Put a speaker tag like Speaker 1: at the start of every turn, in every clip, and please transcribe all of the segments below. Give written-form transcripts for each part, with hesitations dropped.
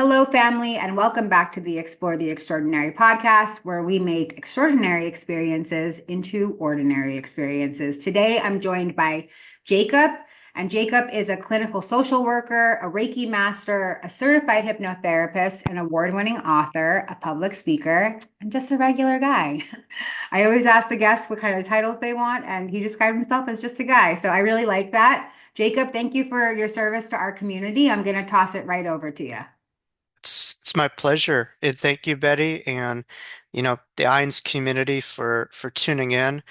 Speaker 1: Hello, family, and welcome back to the Explore the Extraordinary podcast, where we make extraordinary experiences into ordinary experiences. Today, I'm joined by Jacob, and Jacob is a clinical social worker, a Reiki master, a certified hypnotherapist, an award-winning author, a public speaker, and just a regular guy. I always ask the guests what kind of titles they want, and he described himself as just a guy. So I really like that. Jacob, thank you for your service to our community. I'm going to toss it right over to you.
Speaker 2: It's my pleasure. And thank you, Betty, and the IANDS community for tuning in.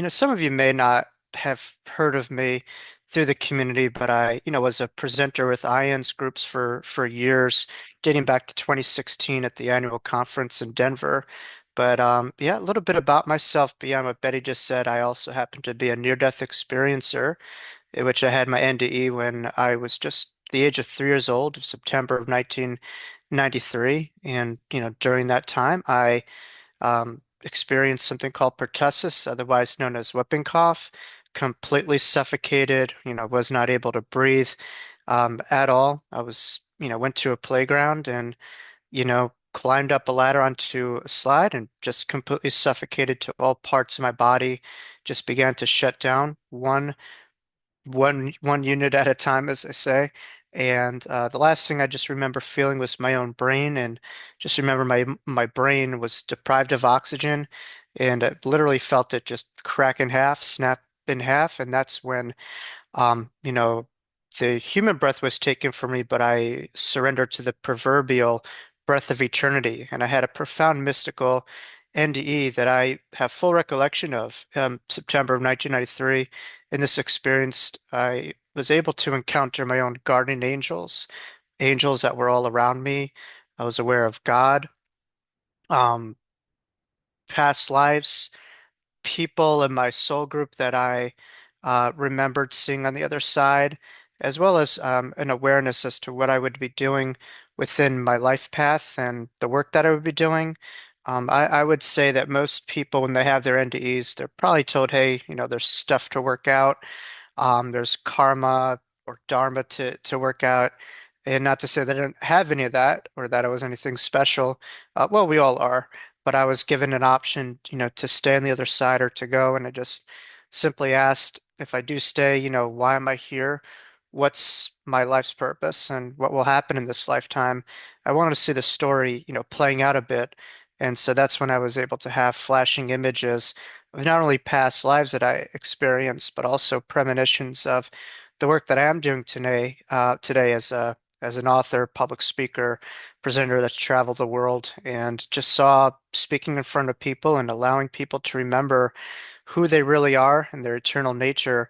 Speaker 2: Some of you may not have heard of me through the community, but I was a presenter with IANDS groups for years, dating back to 2016 at the annual conference in Denver. But yeah, a little bit about myself beyond what Betty just said. I also happen to be a near-death experiencer, in which I had my NDE when I was just the age of 3 years old, of September of 1993. And, during that time, I experienced something called pertussis, otherwise known as whooping cough, completely suffocated, was not able to breathe at all. Went to a playground and, climbed up a ladder onto a slide and just completely suffocated to all parts of my body, just began to shut down one unit at a time, as I say. And the last thing I just remember feeling was my own brain, and just remember my brain was deprived of oxygen, and I literally felt it just crack in half, snap in half, and that's when um, you know, the human breath was taken from me, but I surrendered to the proverbial breath of eternity. And I had a profound mystical NDE that I have full recollection of, September of 1993. In this experience, I was able to encounter my own guardian angels, angels that were all around me. I was aware of God, um, past lives, people in my soul group that I remembered seeing on the other side, as well as an awareness as to what I would be doing within my life path and the work that I would be doing. I would say that most people, when they have their NDEs, they're probably told, hey, there's stuff to work out. There's karma or dharma to work out. And not to say that I didn't have any of that or that I was anything special. Well, we all are. But I was given an option, to stay on the other side or to go. And I just simply asked, if I do stay, why am I here? What's my life's purpose and what will happen in this lifetime? I wanted to see the story, playing out a bit. And so that's when I was able to have flashing images of not only past lives that I experienced, but also premonitions of the work that I am doing today as an author, public speaker, presenter that's traveled the world, and just saw speaking in front of people and allowing people to remember who they really are and their eternal nature.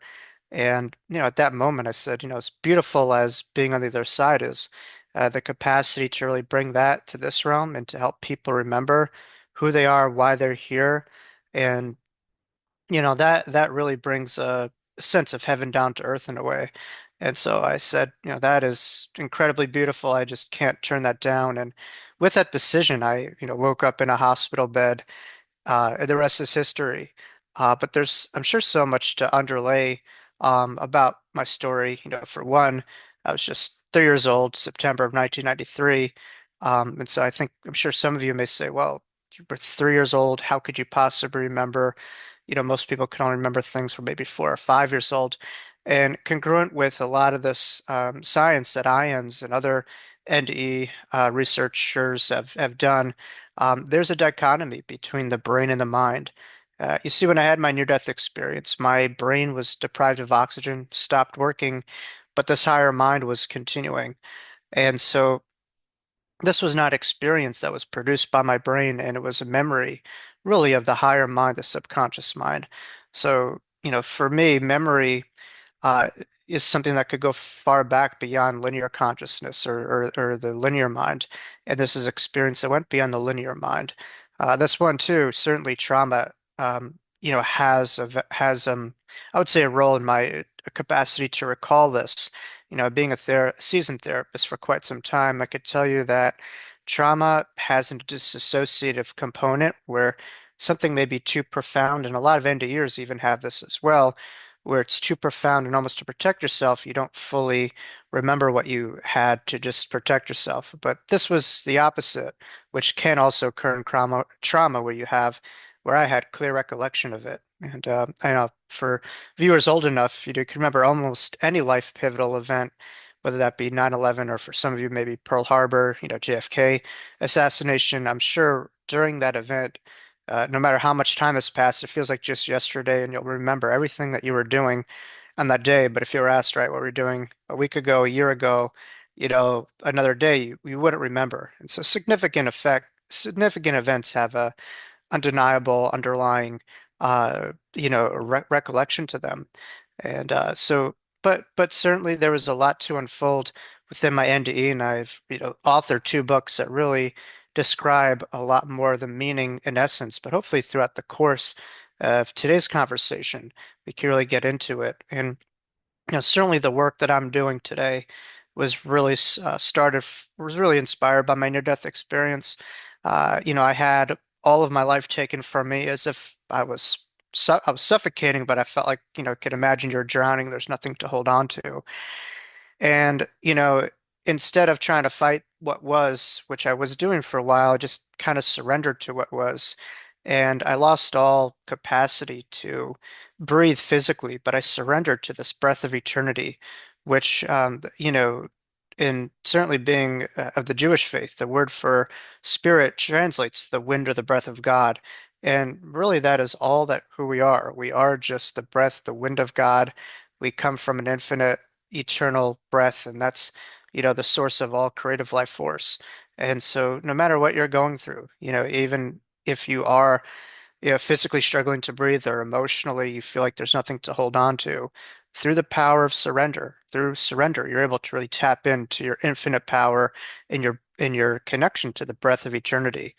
Speaker 2: And, at that moment, I said, as beautiful as being on the other side is, the capacity to really bring that to this realm and to help people remember who they are, why they're here. And that really brings a sense of heaven down to earth in a way. And so I said, that is incredibly beautiful. I just can't turn that down. And with that decision, I, woke up in a hospital bed. The rest is history. But I'm sure, so much to underlay about my story. For one, I was just 3 years old, September of 1993. And so I'm sure some of you may say, well, you were 3 years old. How could you possibly remember? Most people can only remember things from maybe 4 or 5 years old. And congruent with a lot of this science that IANDS and other NDE researchers have done, there's a dichotomy between the brain and the mind. You see, when I had my near-death experience, my brain was deprived of oxygen, stopped working, but this higher mind was continuing. And so this was not experience that was produced by my brain, and it was a memory, really, of the higher mind, the subconscious mind. So, for me, memory uh, is something that could go far back beyond linear consciousness or the linear mind. And this is experience that went beyond the linear mind. That's one too. Certainly, trauma, has I would say a role in my capacity to recall this. Being a seasoned therapist for quite some time, I could tell you that trauma has a dissociative component where something may be too profound, and a lot of NDErs even have this as well, where it's too profound and almost to protect yourself, you don't fully remember what you had to just protect yourself. But this was the opposite, which can also occur in trauma where I had clear recollection of it. And I know for viewers old enough, you can remember almost any life pivotal event, whether that be 9/11 or for some of you, maybe Pearl Harbor, JFK assassination. I'm sure during that event, no matter how much time has passed, it feels like just yesterday, and you'll remember everything that you were doing on that day. But if you were asked, right, what were you doing a week ago, a year ago, another day, you wouldn't remember. And so significant events have a undeniable underlying recollection to them. And but certainly there was a lot to unfold within my NDE, and I've authored two books that really describe a lot more of the meaning in essence. But hopefully throughout the course of today's conversation, we can really get into it. And certainly the work that I'm doing today was really was really inspired by my near-death experience. I had all of my life taken from me as if I was suffocating, but I felt like, could imagine you're drowning. There's nothing to hold on to. And, instead of trying to fight what was, which I was doing for a while, I just kind of surrendered to what was. And I lost all capacity to breathe physically, but I surrendered to this breath of eternity, which, in certainly being of the Jewish faith, the word for spirit translates the wind or the breath of God. And really, that is all that who we are. We are just the breath, the wind of God. We come from an infinite eternal breath, and that's, the source of all creative life force. And so, no matter what you're going through, even if you are, physically struggling to breathe or emotionally you feel like there's nothing to hold on to, through the power of surrender, you're able to really tap into your infinite power and your connection to the breath of eternity.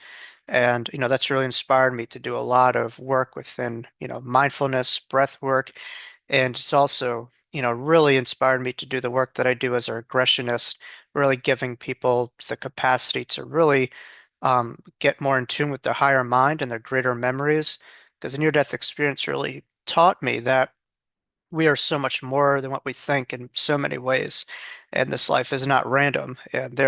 Speaker 2: And, that's really inspired me to do a lot of work within, mindfulness, breath work, and it's also, really inspired me to do the work that I do as a regressionist, really giving people the capacity to really get more in tune with their higher mind and their greater memories. Because the near-death experience really taught me that we are so much more than what we think in so many ways, and this life is not random. And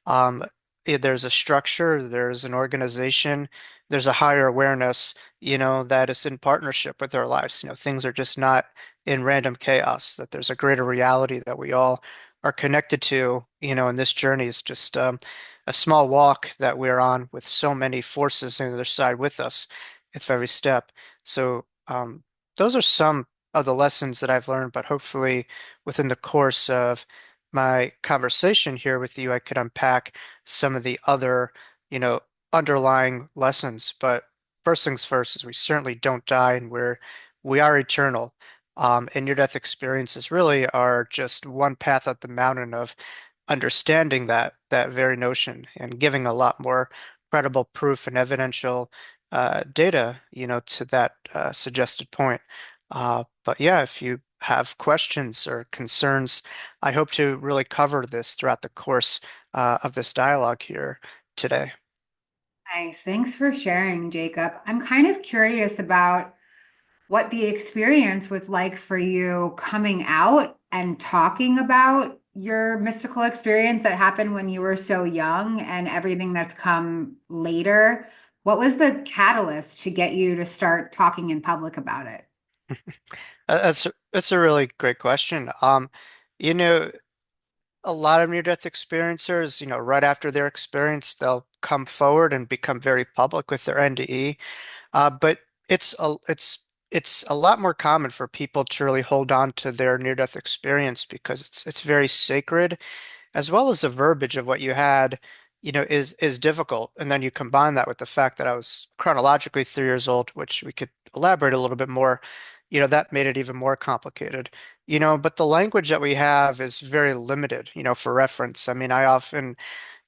Speaker 2: um, there's a structure, there's an organization, there's a higher awareness, that is in partnership with our lives. Things are just not in random chaos. That there's a greater reality that we all are connected to. And this journey is just a small walk that we're on with so many forces on the other side with us at every step. So those are some of the lessons that I've learned, but hopefully within the course of my conversation here with you, I could unpack some of the other, you know, underlying lessons. But first things first is we certainly don't die and we are eternal. And near-death experiences really are just one path up the mountain of understanding that very notion and giving a lot more credible proof and evidential data, to that suggested point. But yeah, if you have questions or concerns, I hope to really cover this throughout the course of this dialogue here today.
Speaker 1: Nice. Thanks for sharing, Jacob. I'm kind of curious about what the experience was like for you coming out and talking about your mystical experience that happened when you were so young and everything that's come later. What was the catalyst to get you to start talking in public about it?
Speaker 2: That's a really great question. You know, a lot of near-death experiencers, right after their experience, they'll come forward and become very public with their NDE. But it's a it's it's a lot more common for people to really hold on to their near-death experience because it's very sacred, as well as the verbiage of what you had, is difficult. And then you combine that with the fact that I was chronologically 3 years old, which we could elaborate a little bit more. That made it even more complicated. But the language that we have is very limited, for reference. I mean, I often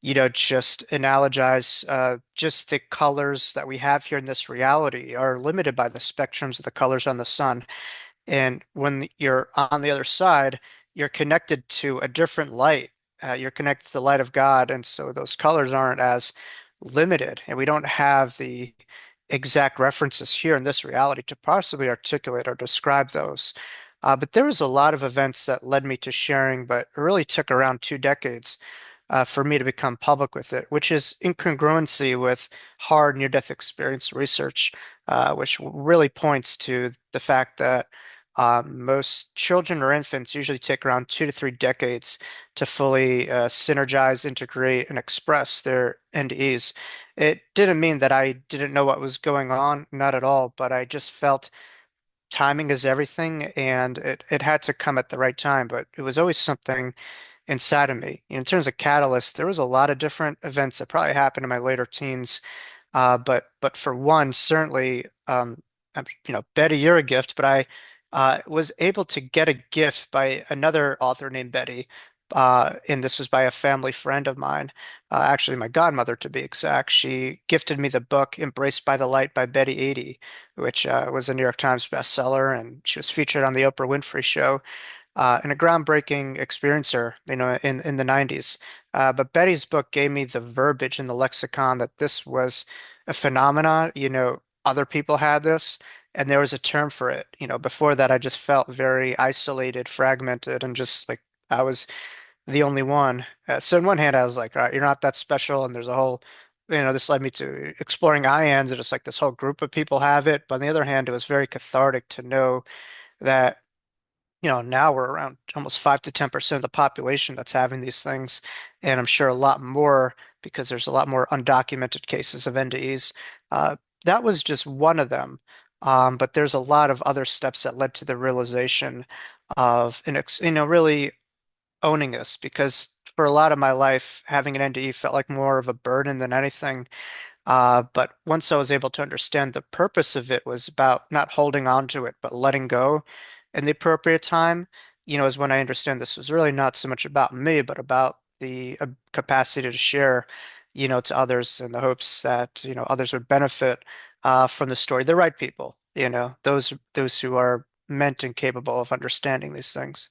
Speaker 2: just analogize just the colors that we have here in this reality are limited by the spectrums of the colors on the sun. And when you're on the other side, you're connected to a different light. You're connected to the light of God. And so those colors aren't as limited. And we don't have the exact references here in this reality to possibly articulate or describe those. But there was a lot of events that led me to sharing, but it really took around 2 decades for me to become public with it, which is in congruency with hard near-death experience research, which really points to the fact that most children or infants usually take around 2 to 3 decades to fully synergize, integrate, and express their NDEs. It didn't mean that I didn't know what was going on, not at all, but I just felt timing is everything, and it had to come at the right time. But it was always something inside of me. In terms of catalyst, there was a lot of different events that probably happened in my later teens. But for one, certainly, Betty, you're a gift. But I was able to get a gift by another author named Betty, and this was by a family friend of mine, actually my godmother to be exact. She gifted me the book "Embraced by the Light" by Betty Eadie, which was a New York Times bestseller, and she was featured on the Oprah Winfrey Show and a groundbreaking experiencer, in the 90s. But Betty's book gave me the verbiage and the lexicon that this was a phenomena. Other people had this, and there was a term for it. Before that, I just felt very isolated, fragmented, and just like I was the only one. So on one hand, I was like, all right, you're not that special, and there's a whole, this led me to exploring IANDS, and it's like this whole group of people have it. But on the other hand, it was very cathartic to know that now we're around almost 5 to 10% of the population that's having these things. And I'm sure a lot more because there's a lot more undocumented cases of NDEs. That was just one of them. But there's a lot of other steps that led to the realization of, really owning this because for a lot of my life, having an NDE felt like more of a burden than anything. But once I was able to understand the purpose of it was about not holding on to it, but letting go in the appropriate time, is when I understand this was really not so much about me, but about the capacity to share, to others in the hopes that, others would benefit from the story. The right people, those who are meant and capable of understanding these things.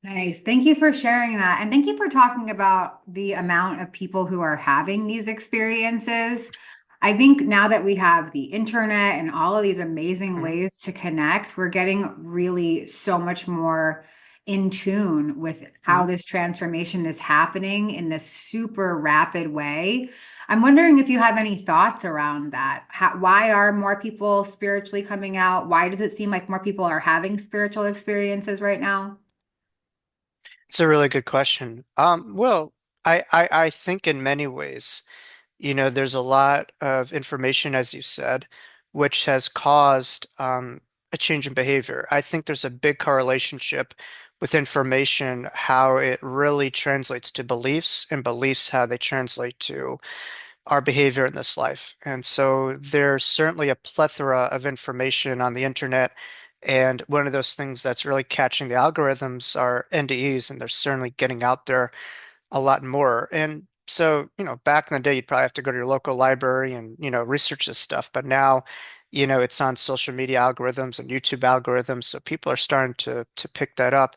Speaker 1: Nice. Thank you for sharing that. And thank you for talking about the amount of people who are having these experiences. I think now that we have the internet and all of these amazing
Speaker 2: Mhm.
Speaker 1: ways to connect, we're getting really so much more in tune with how
Speaker 2: Mhm.
Speaker 1: this transformation is happening in this super rapid way. I'm wondering if you have any thoughts around that. Why are more people spiritually coming out? Why does it seem like more people are having spiritual experiences right now?
Speaker 2: It's a really good question. Well, I think in many ways. There's a lot of information, as you said, which has caused a change in behavior. I think there's a big correlation with information, how it really translates to beliefs, and beliefs how they translate to our behavior in this life. And so there's certainly a plethora of information on the internet. And one of those things that's really catching the algorithms are NDEs, and they're certainly getting out there a lot more. And so, back in the day, you'd probably have to go to your local library and, research this stuff. But now, it's on social media algorithms and YouTube algorithms. So people are starting to pick that up.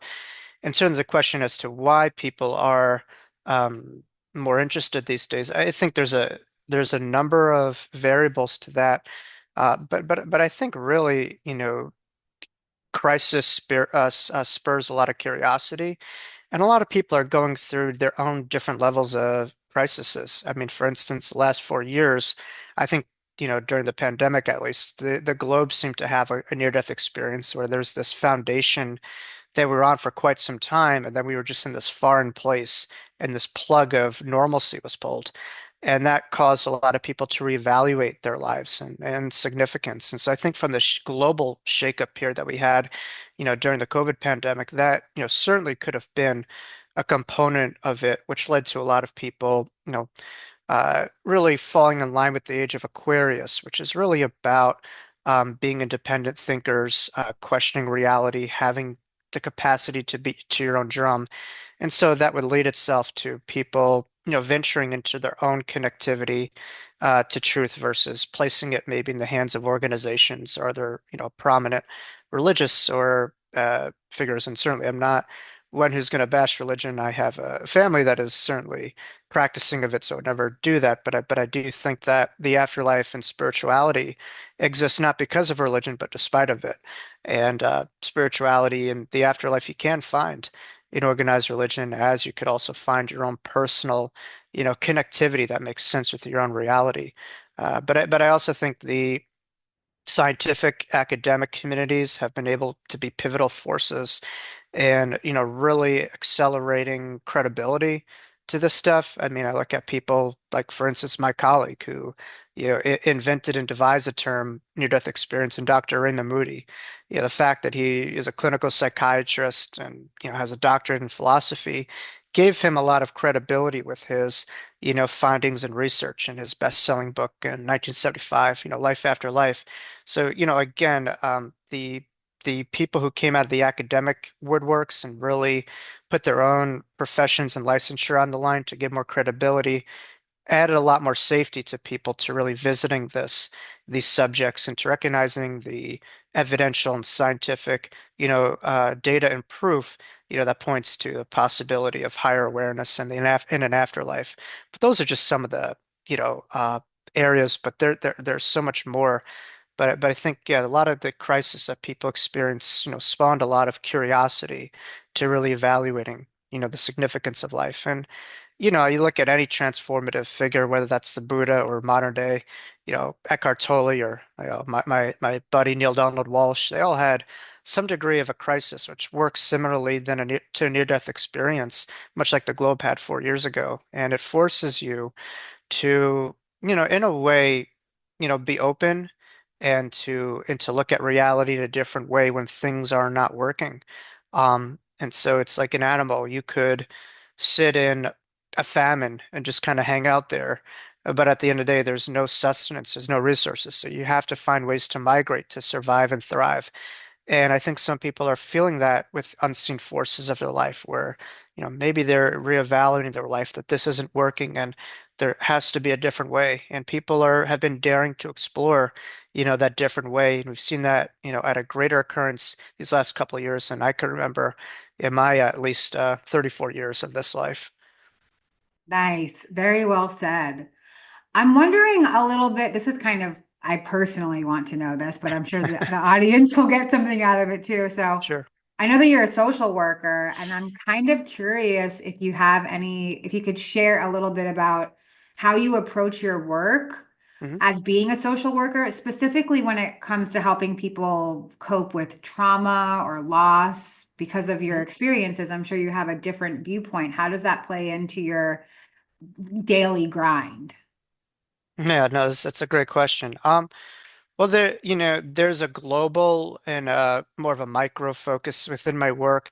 Speaker 2: And so there's a question as to why people are um, more interested these days. I think there's a number of variables to that. But I think really, crisis spurs a lot of curiosity. And a lot of people are going through their own different levels of crises. I mean, for instance, the last 4 years, I think, during the pandemic at least, the globe seemed to have a near-death experience where there's this foundation that we were on for quite some time, and then we were just in this foreign place, and this plug of normalcy was pulled. And that caused a lot of people to reevaluate their lives and significance. And so I think from the sh global shakeup here that we had, during the COVID pandemic, that, certainly could have been a component of it, which led to a lot of people, really falling in line with the age of Aquarius, which is really about being independent thinkers, questioning reality, having the capacity to beat to your own drum. And so that would lead itself to people, venturing into their own connectivity to truth versus placing it maybe in the hands of organizations or other, prominent religious or figures. And certainly I'm not one who's going to bash religion. I have a family that is certainly practicing of it, so I would never do that. But I do think that the afterlife and spirituality exists not because of religion, but despite of it. And spirituality and the afterlife you can find in organized religion, as you could also find your own personal, connectivity that makes sense with your own reality. But I also think the scientific academic communities have been able to be pivotal forces and really accelerating credibility to this stuff. I mean, I look at people like, for instance, my colleague who invented and devised the term near-death experience, and Dr. Raymond Moody. The fact that he is a clinical psychiatrist and has a doctorate in philosophy gave him a lot of credibility with his findings and research in his best-selling book in 1975, Life After Life. So again, the people who came out of the academic woodworks and really put their own professions and licensure on the line to give more credibility added a lot more safety to people to really visiting these subjects and to recognizing the evidential and scientific, data and proof, that points to the possibility of higher awareness in an afterlife. But those are just some of the, you know, uh, areas, but there's so much more. But I think, yeah, a lot of the crisis that people experience, spawned a lot of curiosity to really evaluating, the significance of life. And you look at any transformative figure, whether that's the Buddha or modern day, Eckhart Tolle or my buddy Neil Donald Walsh, they all had some degree of a crisis, which works similarly to a near-death experience, much like the globe had 4 years ago. And it forces you to, in a way, be open and to look at reality in a different way when things are not working. And so it's like an animal. You could sit in a famine and just kind of hang out there. But at the end of the day, there's no sustenance, there's no resources. So you have to find ways to migrate to survive and thrive. And I think some people are feeling that with unseen forces of their life, where, maybe they're reevaluating their life that this isn't working and there has to be a different way. And people have been daring to explore, that different way. And we've seen that, at a greater occurrence these last couple of years than I could remember in my at least 34 years of this life.
Speaker 1: Nice. Very well said. I'm wondering a little bit, this is kind of, I personally want to know this, but I'm sure the audience will get something out of it too. So
Speaker 2: Sure.
Speaker 1: I know that you're a social worker, and I'm kind of curious if you have if you could share a little bit about how you approach your work
Speaker 2: Hmm.
Speaker 1: as being a social worker, specifically when it comes to helping people cope with trauma or loss because of your experiences. I'm sure you have a different viewpoint. How does that play into your daily grind?
Speaker 2: Yeah, no, that's a great question. Well, there's a global and more of a micro focus within my work.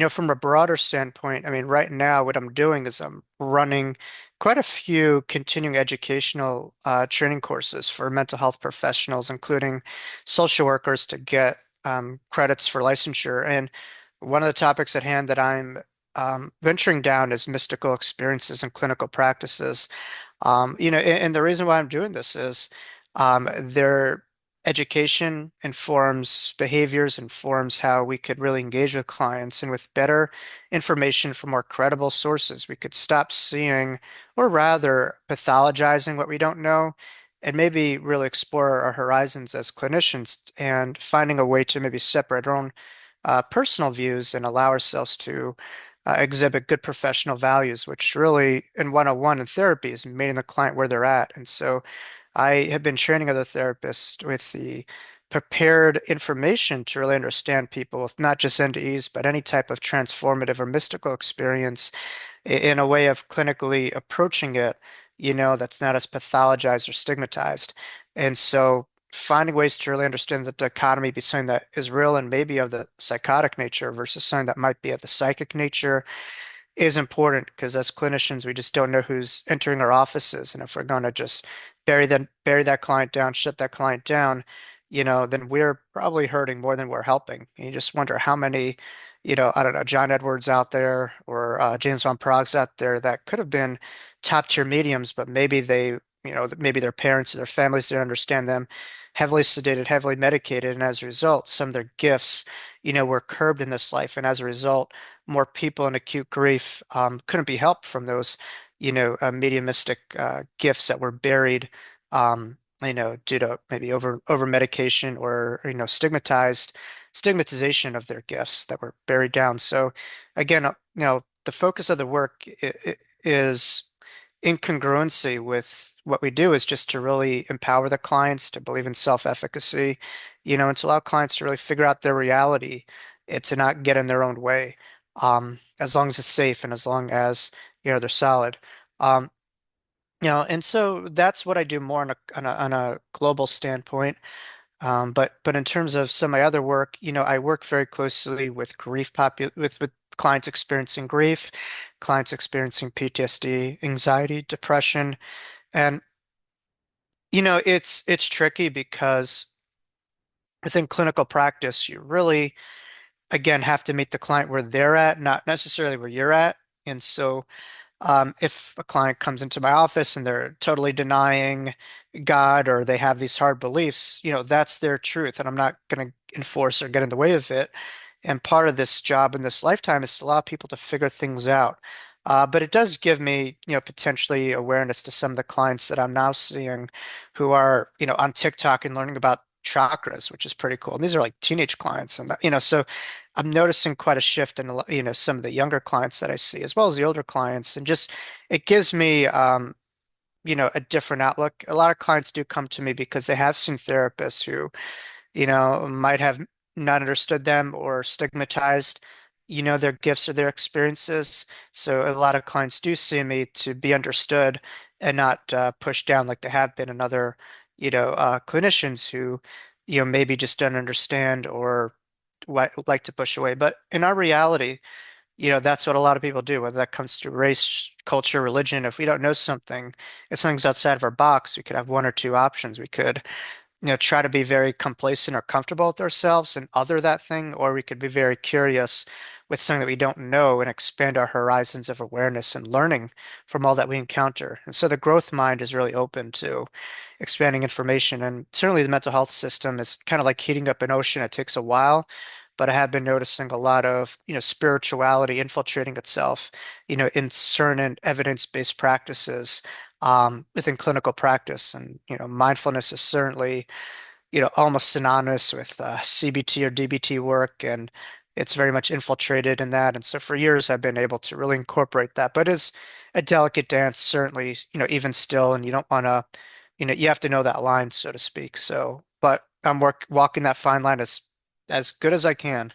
Speaker 2: From a broader standpoint, I mean, right now what I'm doing is I'm running quite a few continuing educational training courses for mental health professionals, including social workers, to get credits for licensure. And one of the topics at hand that I'm venturing down is mystical experiences and clinical practices. And the reason why I'm doing this is their education informs behaviors, informs how we could really engage with clients, and with better information from more credible sources, we could stop seeing, or rather pathologizing what we don't know, and maybe really explore our horizons as clinicians and finding a way to maybe separate our own personal views and allow ourselves to exhibit good professional values, which really in one-on-one in therapy is meeting the client where they're at. And so I have been training other therapists with the prepared information to really understand people with not just NDEs, but any type of transformative or mystical experience in a way of clinically approaching it, that's not as pathologized or stigmatized. And so finding ways to really understand the dichotomy between something that is real and maybe of the psychotic nature versus something that might be of the psychic nature is important, because as clinicians, we just don't know who's entering our offices. And if we're going to just bury that client down, shut that client down, then we're probably hurting more than we're helping. And you just wonder how many, I don't know, John Edwards out there or James Van Prague's out there that could have been top tier mediums, but maybe maybe their parents or their families didn't understand them, heavily sedated, heavily medicated, and as a result, some of their gifts, were curbed in this life, and as a result, more people in acute grief couldn't be helped from those, mediumistic gifts that were buried, due to maybe over medication or stigmatization of their gifts that were buried down. So again, the focus of the work is incongruency with what we do is just to really empower the clients to believe in self-efficacy, and to allow clients to really figure out their reality and to not get in their own way, as long as it's safe and as long as, they're solid. Um, and so that's what I do more on a global standpoint. But in terms of some of my other work, I work very closely with with clients experiencing grief, clients experiencing PTSD, anxiety, depression, and it's tricky because within clinical practice, you really again have to meet the client where they're at, not necessarily where you're at. And so if a client comes into my office and they're totally denying God or they have these hard beliefs, that's their truth, and I'm not going to enforce or get in the way of it. And part of this job in this lifetime is to allow people to figure things out. But it does give me, potentially awareness to some of the clients that I'm now seeing who are, on TikTok and learning about chakras, which is pretty cool. And these are like teenage clients, and so I'm noticing quite a shift in some of the younger clients that I see, as well as the older clients, and just it gives me a different outlook. A lot of clients do come to me because they have seen therapists who might have not understood them or stigmatized, their gifts or their experiences. So a lot of clients do see me to be understood and not pushed down like they have been in other, clinicians who, maybe just don't understand or like to push away. But in our reality, that's what a lot of people do, whether that comes to race, culture, religion. If we don't know something, if something's outside of our box, we could have one or two options. We could try to be very complacent or comfortable with ourselves and other that thing, or we could be very curious with something that we don't know and expand our horizons of awareness and learning from all that we encounter. And so the growth mind is really open to expanding information. And certainly the mental health system is kind of like heating up an ocean. It takes a while. But I have been noticing a lot of, spirituality infiltrating itself, in certain evidence-based practices within clinical practice. And, mindfulness is certainly, almost synonymous with CBT or DBT work, and it's very much infiltrated in that. And so for years, I've been able to really incorporate that. But it's a delicate dance, certainly, even still, and you don't want to, you have to know that line, so to speak. So, but I'm walking that fine line as good as I can,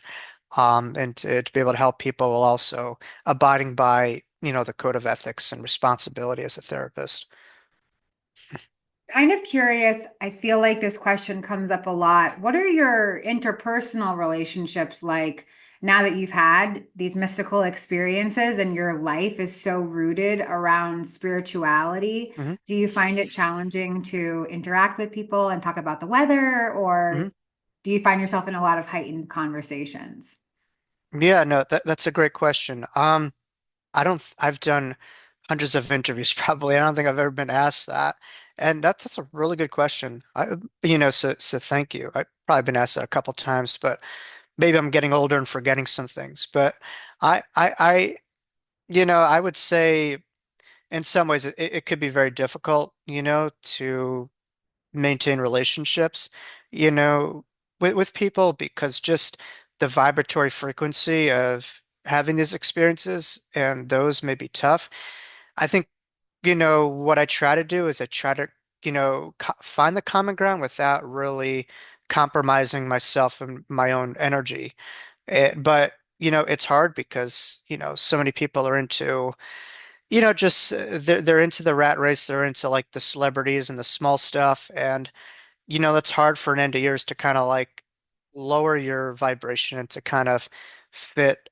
Speaker 2: and to be able to help people while also abiding by, the code of ethics and responsibility as a therapist.
Speaker 1: Kind of curious. I feel like this question comes up a lot. What are your interpersonal relationships like now that you've had these mystical experiences and your life is so rooted around spirituality?
Speaker 2: Hmm.
Speaker 1: Do you find it challenging to interact with people and talk about the weather,
Speaker 2: Hmm.
Speaker 1: or do you find yourself in a lot of heightened conversations?
Speaker 2: Yeah, no, that's a great question. I've done hundreds of interviews probably. I don't think I've ever been asked that. And that's a really good question. So thank you. I've probably been asked that a couple times, but maybe I'm getting older and forgetting some things. But I I would say in some ways it could be very difficult, to maintain relationships, you know, with people because just the vibratory frequency of having these experiences and those may be tough. I think, what I try to do is I try to, find the common ground without really compromising myself and my own energy. But, it's hard because, so many people are into just they're into the rat race. They're into like the celebrities and the small stuff, and that's hard for an end of years to kind of like lower your vibration and to kind of fit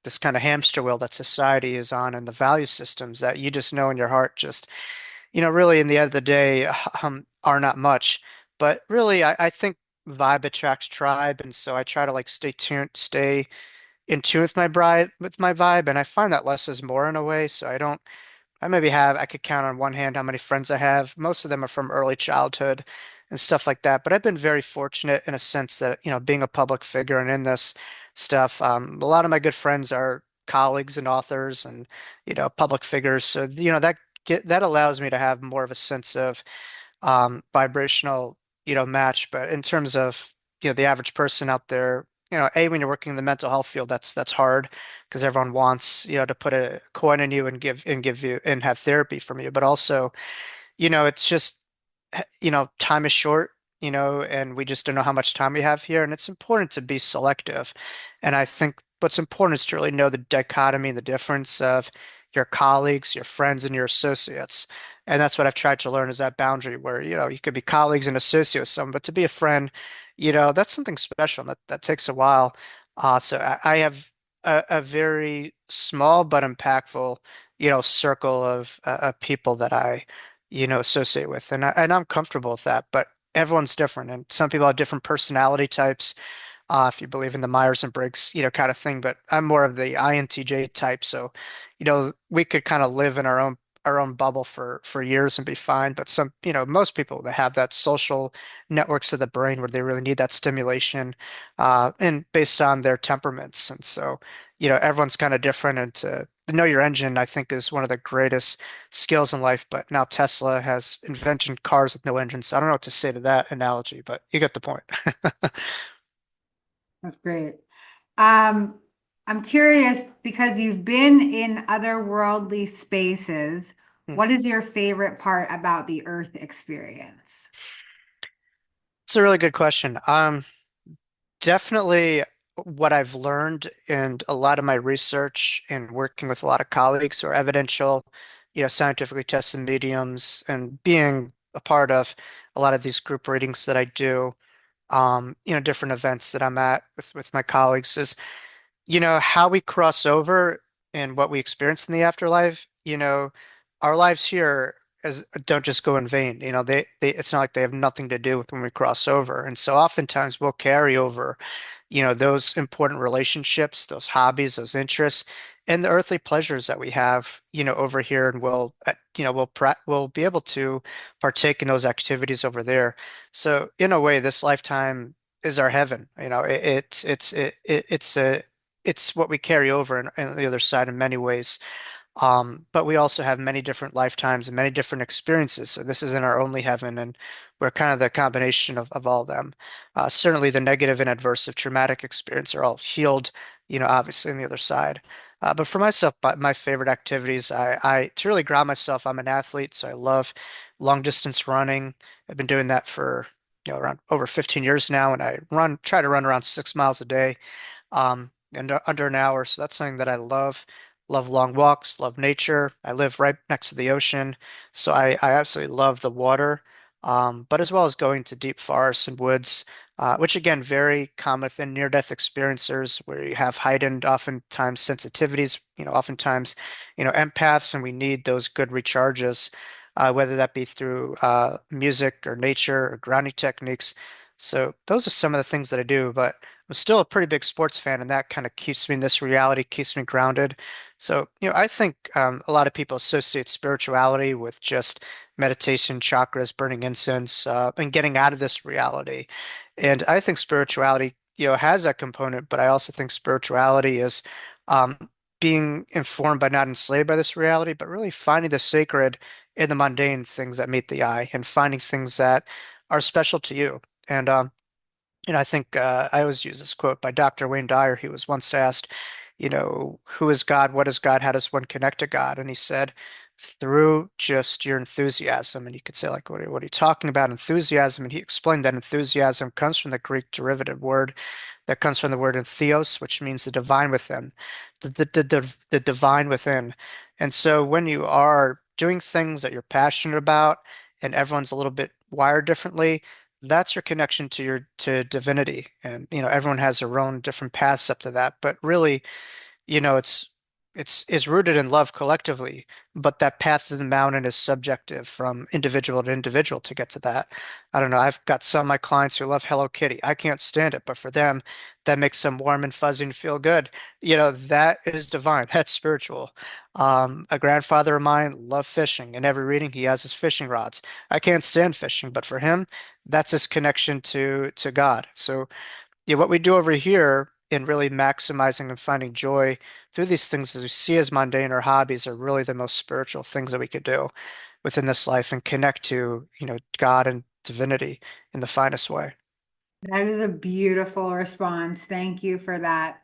Speaker 2: this kind of hamster wheel that society is on and the value systems that you just know in your heart just really in the end of the day are not much. But really, I think vibe attracts tribe, and so I try to like stay in tune with my vibe, and I find that less is more in a way. So I don't. I could count on one hand how many friends I have. Most of them are from early childhood and stuff like that. But I've been very fortunate in a sense that, being a public figure and in this stuff. A lot of my good friends are colleagues and authors and, public figures. So, that allows me to have more of a sense of vibrational, match. But in terms of, the average person out there, when you're working in the mental health field, that's hard because everyone wants, to put a coin in you and give you and have therapy from you. But also, it's just, time is short, and we just don't know how much time we have here. And it's important to be selective. And I think what's important is to really know the dichotomy and the difference of your colleagues, your friends, and your associates. And that's what I've tried to learn is that boundary where, you could be colleagues and associate with someone, but to be a friend, that's something special that takes a while. So I have a very small but impactful, circle of people that I associate with. And I'm comfortable with that, but everyone's different. And some people have different personality types, if you believe in the Myers and Briggs, kind of thing. But I'm more of the INTJ type. So, we could kind of live in our own bubble for years and be fine. But most people that have that social networks of the brain where they really need that stimulation, and based on their temperaments. And so, everyone's kind of different. And to know your engine, I think, is one of the greatest skills in life. But now Tesla has invented cars with no engines. So I don't know what to say to that analogy, but you get the point.
Speaker 1: That's great. Um, I'm curious because you've been in otherworldly spaces. What is your favorite part about the Earth experience?
Speaker 2: It's a really good question. Definitely what I've learned in a lot of my research and working with a lot of colleagues who are evidential, scientifically tested mediums and being a part of a lot of these group readings that I do, different events that I'm at with my colleagues is how we cross over and what we experience in the afterlife, our lives here as don't just go in vain. They it's not like they have nothing to do with when we cross over. And so oftentimes we'll carry over, those important relationships, those hobbies, those interests, and the earthly pleasures that we have, over here, and we'll be able to partake in those activities over there. So in a way, this lifetime is our heaven. It's what we carry over in the other side in many ways. But we also have many different lifetimes and many different experiences. So this isn't our only heaven, and we're kind of the combination of all of them. Certainly the negative and adverse of traumatic experience are all healed, obviously on the other side. But for myself, my favorite activities, to really ground myself, I'm an athlete, so I love long distance running. I've been doing that for, around over 15 years now, and try to run around 6 miles a day, under an hour. So that's something that I love. Love long walks, love nature. I live right next to the ocean, so I absolutely love the water. But as well as going to deep forests and woods, which again, very common within near-death experiencers where you have heightened, oftentimes sensitivities, oftentimes, empaths, and we need those good recharges, whether that be through music or nature or grounding techniques. So those are some of the things that I do, but I'm still a pretty big sports fan, and that kind of keeps me in this reality, keeps me grounded. So, I think a lot of people associate spirituality with just meditation, chakras, burning incense, and getting out of this reality. And I think spirituality, has that component, but I also think spirituality is um, being informed but not enslaved by this reality, but really finding the sacred in the mundane things that meet the eye and finding things that are special to you. And I think I always use this quote by Dr. Wayne Dyer. He was once asked, who is God? What is God? How does one connect to God? And he said, through just your enthusiasm. And you could say, like, what are you talking about? Enthusiasm. And he explained that enthusiasm comes from the Greek derivative word that comes from the word entheos, which means the divine within, the divine within. And so when you are doing things that you're passionate about, and everyone's a little bit wired differently, that's your connection to divinity. And everyone has their own different paths up to that. But really, it's rooted in love collectively, but that path to the mountain is subjective from individual to individual to get to that. I don't know. I've got some of my clients who love Hello Kitty. I can't stand it, but for them, that makes them warm and fuzzy and feel good. That is divine. That's spiritual. A grandfather of mine loved fishing. In every reading, he has his fishing rods. I can't stand fishing, but for him, that's his connection to God. So, yeah, what we do over here. and really maximizing and finding joy through these things that we see as mundane or hobbies are really the most spiritual things that we could do within this life and connect to, God and divinity in the finest way.
Speaker 1: That is a beautiful response. Thank you for that.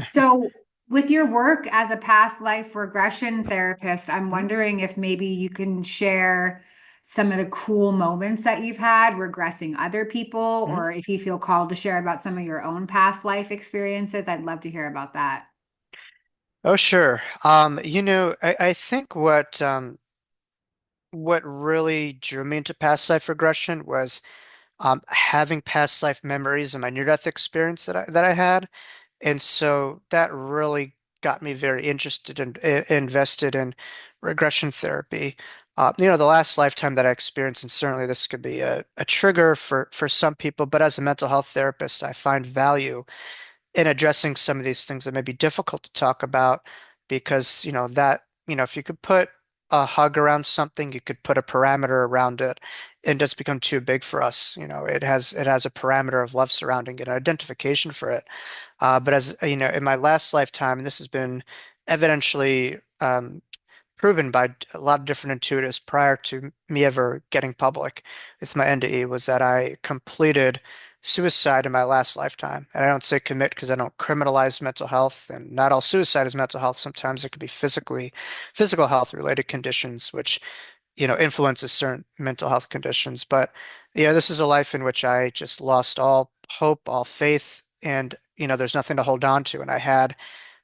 Speaker 1: So, with your work as a past life regression therapist, I'm
Speaker 2: Mhm.
Speaker 1: wondering if maybe you can share some of the cool moments that you've had regressing other people,
Speaker 2: Mhm.
Speaker 1: or if you feel called to share about some of your own past life experiences, I'd love to hear about that.
Speaker 2: Oh, sure. I think what really drew me into past life regression was having past life memories and my near-death experience that I had. And so that really got me very interested and invested in regression therapy. The last lifetime that I experienced, and certainly this could be a trigger for some people, but as a mental health therapist, I find value in addressing some of these things that may be difficult to talk about because, if you could put a hug around something, you could put a parameter around it. It does become too big for us. It has a parameter of love surrounding it, an identification for it. But as you know, in my last lifetime, and this has been evidentially proven by a lot of different intuitives prior to me ever getting public with my NDE, was that I completed suicide in my last lifetime. And I don't say commit because I don't criminalize mental health, and not all suicide is mental health. Sometimes it could be physical health related conditions, which influences certain mental health conditions. But yeah, this is a life in which I just lost all hope, all faith, and there's nothing to hold on to. And I had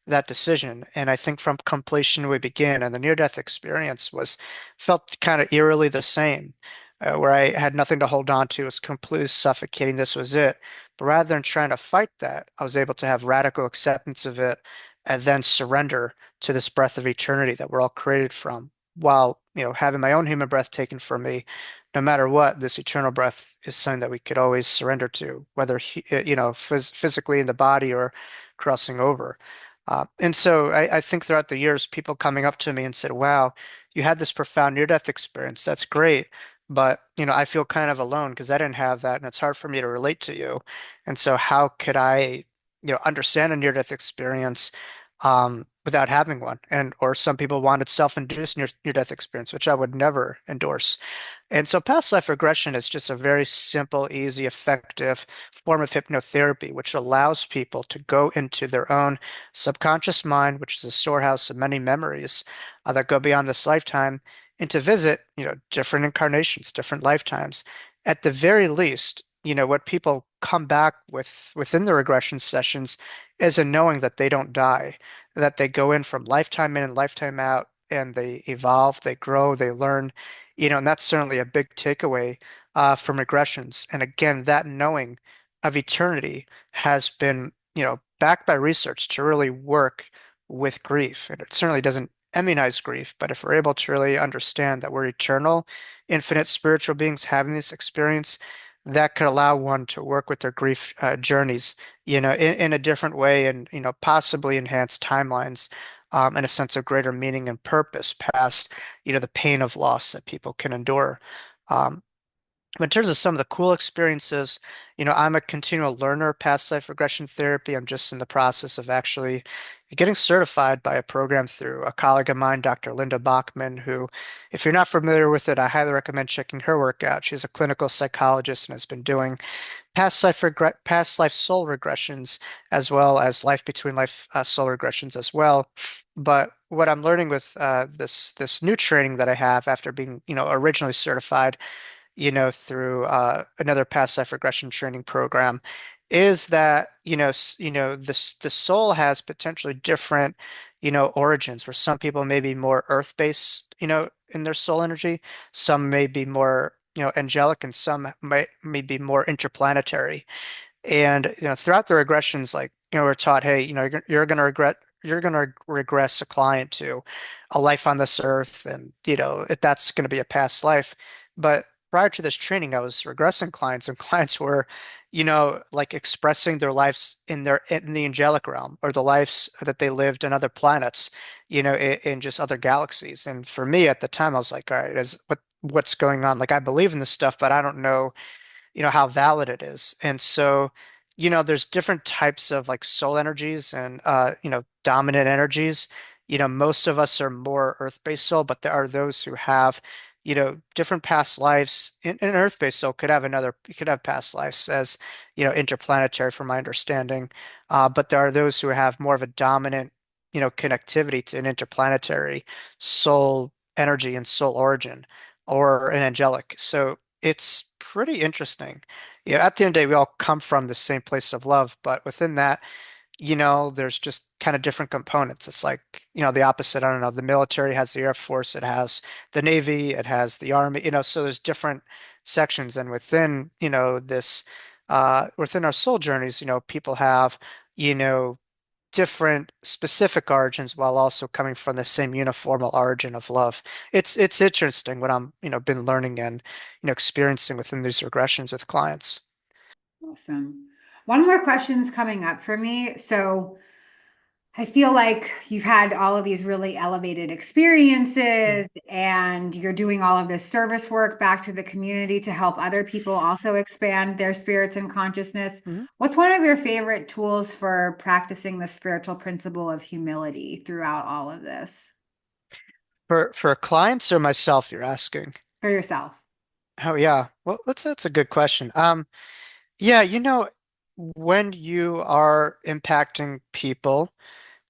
Speaker 2: that decision. And I think from completion we begin, and the near-death experience was felt kind of eerily the same, where I had nothing to hold on to, it was completely suffocating. This was it. But rather than trying to fight that, I was able to have radical acceptance of it and then surrender to this breath of eternity that we're all created from, while having my own human breath taken from me. No matter what, this eternal breath is something that we could always surrender to, whether physically in the body or crossing over. And so I think throughout the years, people coming up to me and said, "Wow, you had this profound near-death experience. That's great, but I feel kind of alone because I didn't have that, and it's hard for me to relate to you. And so, how could I, understand a near-death experience without having one?" And or some people wanted self-induced near-death experience, which I would never endorse. And so past life regression is just a very simple, easy, effective form of hypnotherapy, which allows people to go into their own subconscious mind, which is a storehouse of many memories that go beyond this lifetime, and to visit, different incarnations, different lifetimes. At the very least, what people come back with within the regression sessions is a knowing that they don't die, that they go in from lifetime in and lifetime out, and they evolve, they grow, they learn, and that's certainly a big takeaway from regressions. And again, that knowing of eternity has been, backed by research to really work with grief. And it certainly doesn't immunize grief, but if we're able to really understand that we're eternal, infinite spiritual beings having this experience, that could allow one to work with their grief journeys, in a different way and, possibly enhance timelines and a sense of greater meaning and purpose past the pain of loss that people can endure. Um, but in terms of some of the cool experiences, I'm a continual learner, past life regression therapy. I'm just in the process of actually getting certified by a program through a colleague of mine, Dr. Linda Bachman, who, if you're not familiar with it, I highly recommend checking her work out. She's a clinical psychologist and has been doing past life soul regressions as well as life between life soul regressions as well. But what I'm learning with this new training that I have after being originally certified through another past life regression training program, is that the soul has potentially different origins, where some people may be more earth-based in their soul energy, some may be more angelic, and some may be more interplanetary. And throughout the regressions, like we're taught, hey, you're gonna regress a client to a life on this earth, and if that's gonna be a past life. But prior to this training, I was regressing clients, and clients were, like expressing their lives in the angelic realm, or the lives that they lived in other planets, in just other galaxies. And for me at the time, I was like, all right, what's going on? Like I believe in this stuff, but I don't know how valid it is. And so, there's different types of like soul energies and dominant energies. Most of us are more earth-based soul, but there are those who have, different past lives. An earth-based soul could have past lives as, interplanetary from my understanding. But there are those who have more of a dominant, connectivity to an interplanetary soul energy and soul origin or an angelic. So it's pretty interesting. Yeah, at the end of the day, we all come from the same place of love, but within that, there's just kind of different components. It's like, the opposite. I don't know. The military has the Air Force, it has the Navy, it has the Army, so there's different sections. And within, within our soul journeys, people have, you know, different specific origins while also coming from the same uniformal origin of love. It's interesting what I'm, been learning and, experiencing within these regressions with clients.
Speaker 1: Awesome. One more question's coming up for me. So I feel like you've had all of these really elevated experiences and you're doing all of this service work back to the community to help other people also expand their spirits and consciousness.
Speaker 2: Mm-hmm.
Speaker 1: What's one of your favorite tools for practicing the spiritual principle of humility throughout all of this
Speaker 2: For clients or myself, you're asking?
Speaker 1: for yourself?
Speaker 2: Oh yeah. Well, that's a good question. Yeah, when you are impacting people,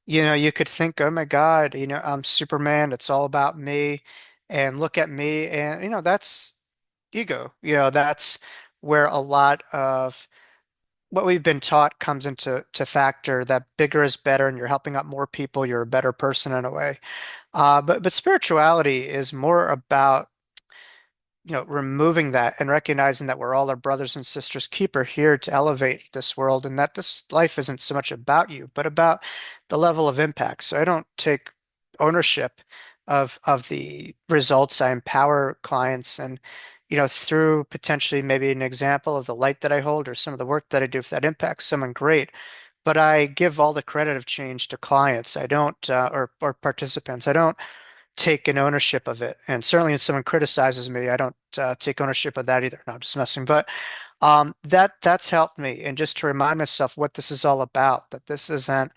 Speaker 2: you could think, oh my God, I'm Superman, it's all about me, and look at me, and that's ego. That's where a lot of what we've been taught comes into factor, that bigger is better, and you're helping out more people, you're a better person in a way. But spirituality is more about removing that and recognizing that we're all our brothers and sisters keeper here to elevate this world, and that this life isn't so much about you, but about the level of impact. So I don't take ownership of the results. I empower clients and, through potentially maybe an example of the light that I hold or some of the work that I do, if that impacts someone, great. But I give all the credit of change to clients. I don't, or participants. I don't take an ownership of it. And certainly, when someone criticizes me, I don't take ownership of that either. No, I'm just messing. But that's helped me, and just to remind myself what this is all about. That this isn't,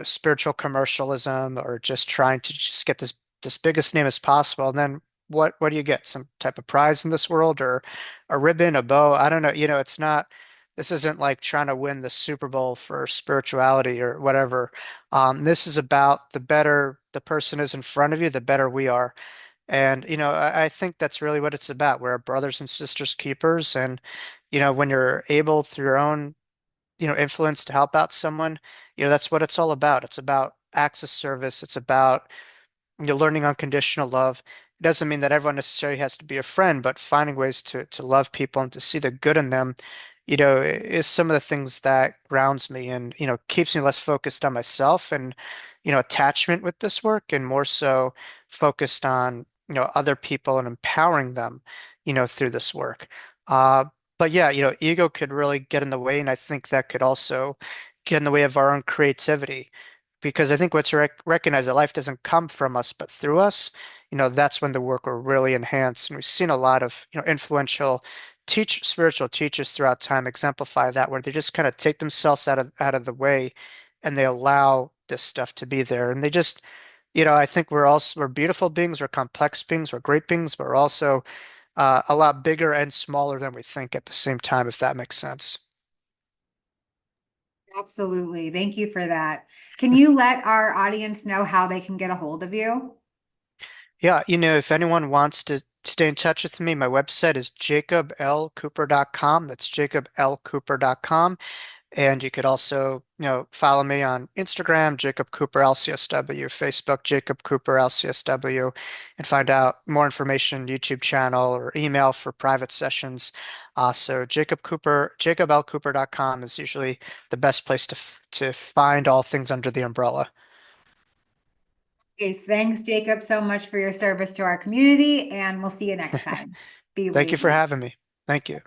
Speaker 2: spiritual commercialism or just trying to just get this biggest name as possible. And then what do you get? Some type of prize in this world or a ribbon, a bow? I don't know. It's not. This isn't like trying to win the Super Bowl for spirituality or whatever. This is about the better the person is in front of you, the better we are. And, I think that's really what it's about. We're brothers and sisters keepers. And, when you're able through your own, influence to help out someone, that's what it's all about. It's about acts of service. It's about you're learning unconditional love. It doesn't mean that everyone necessarily has to be a friend, but finding ways to love people and to see the good in them, is some of the things that grounds me and, keeps me less focused on myself and, attachment with this work and more so focused on, other people and empowering them, through this work. Uh, but yeah, ego could really get in the way, and I think that could also get in the way of our own creativity because I think what's recognized that life doesn't come from us but through us, that's when the work will really enhance. And we've seen a lot of, influential spiritual teachers throughout time exemplify that, where they just kind of take themselves out of the way and they allow this stuff to be there. And they just, I think we're beautiful beings, we're complex beings, we're great beings, but we're also a lot bigger and smaller than we think at the same time, if that makes sense.
Speaker 1: Absolutely. Thank you for that. Can you let our audience know how they can get a hold of you?
Speaker 2: Yeah, if anyone wants to stay in touch with me, my website is jacoblcooper.com. That's jacoblcooper.com. And you could also, follow me on Instagram, Jacob Cooper LCSW, Facebook, Jacob Cooper LCSW, and find out more information, YouTube channel or email for private sessions. So jacoblcooper.com is usually the best place to find all things under the umbrella.
Speaker 1: Okay, thanks, Jacob, so much for your service to our community, and we'll see you next time. Be
Speaker 2: Thank you for
Speaker 1: radiant.
Speaker 2: having me. Thank you.